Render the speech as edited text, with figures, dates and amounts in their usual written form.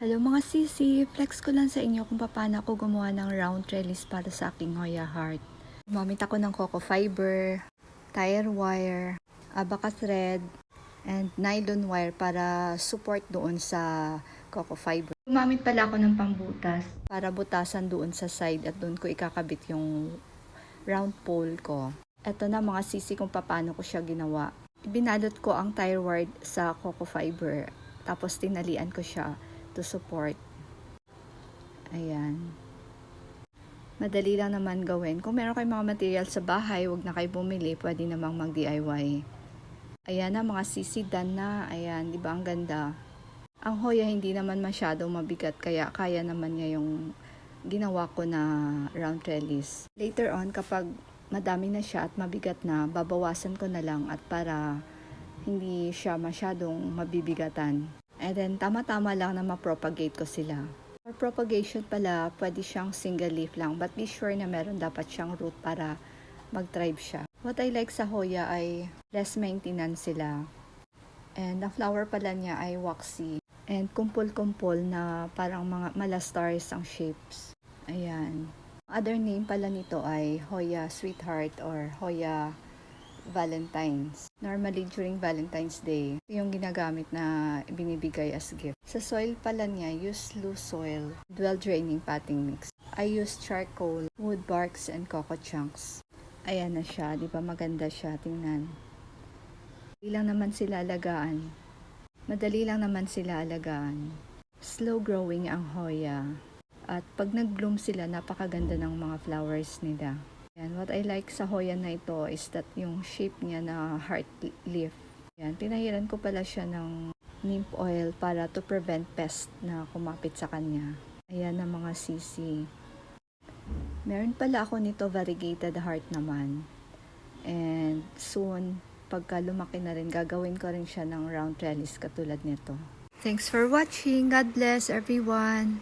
Hello mga sisi, flex ko lang sa inyo kung paano ako gumawa ng round trellis para sa aking Hoya heart. Gumamit ako ng coco fiber, tire wire, abaca thread, and nylon wire para support doon sa coco fiber. Gumamit pala ako ng pambutas para butasan doon sa side at doon ko ikakabit yung round pole ko. Ito na mga sisi kung paano ko siya ginawa. Binalot ko ang tire wire sa coco fiber, tapos tinalian ko siya to support. Ayan. Madali lang naman gawin. Kung meron kayong mga material sa bahay, wag na kayo bumili. Pwede namang mag-DIY. Ayan na mga sisi, done na. Ayan, di ba ang ganda? Ang Hoya hindi naman masyadong mabigat, kaya kaya naman niya yung ginawa ko na round trellis. Later on, kapag madami na siya at mabigat na, babawasan ko na lang at para hindi siya masyadong mabibigatan. And then, tama-tama lang na ma-propagate ko sila. For propagation pala, pwede siyang single leaf lang. But be sure na meron dapat siyang root para mag-thrive siya. What I like sa Hoya ay less maintenance sila. And the flower pala niya ay waxy. And kumpol-kumpol na parang mga mala-stars ang shapes. Ayan. Other name pala nito ay Hoya Sweetheart or Hoya Valentine's. Normally during Valentine's Day, yung ginagamit na binibigay as gift. Sa soil pala niya, use loose soil, well draining potting mix. I use charcoal, wood barks, and coco chunks. Ayan na siya, di ba maganda siya, tingnan. Madali lang naman sila alagaan. Madali lang naman sila alagaan. Slow growing ang Hoya. At pag nag-bloom sila, napakaganda ng mga flowers nila. Yan, what I like sa Hoya na ito is that yung shape niya na heart leaf. Yan, pinahiran ko pala siya ng nymph oil para to prevent pest na kumapit sa kanya. Ayan ang mga sisi. Meron pala ako nito variegated heart naman. And soon, pagka lumaki na rin, gagawin ko rin siya ng round trellis katulad nito. Thanks for watching. God bless everyone.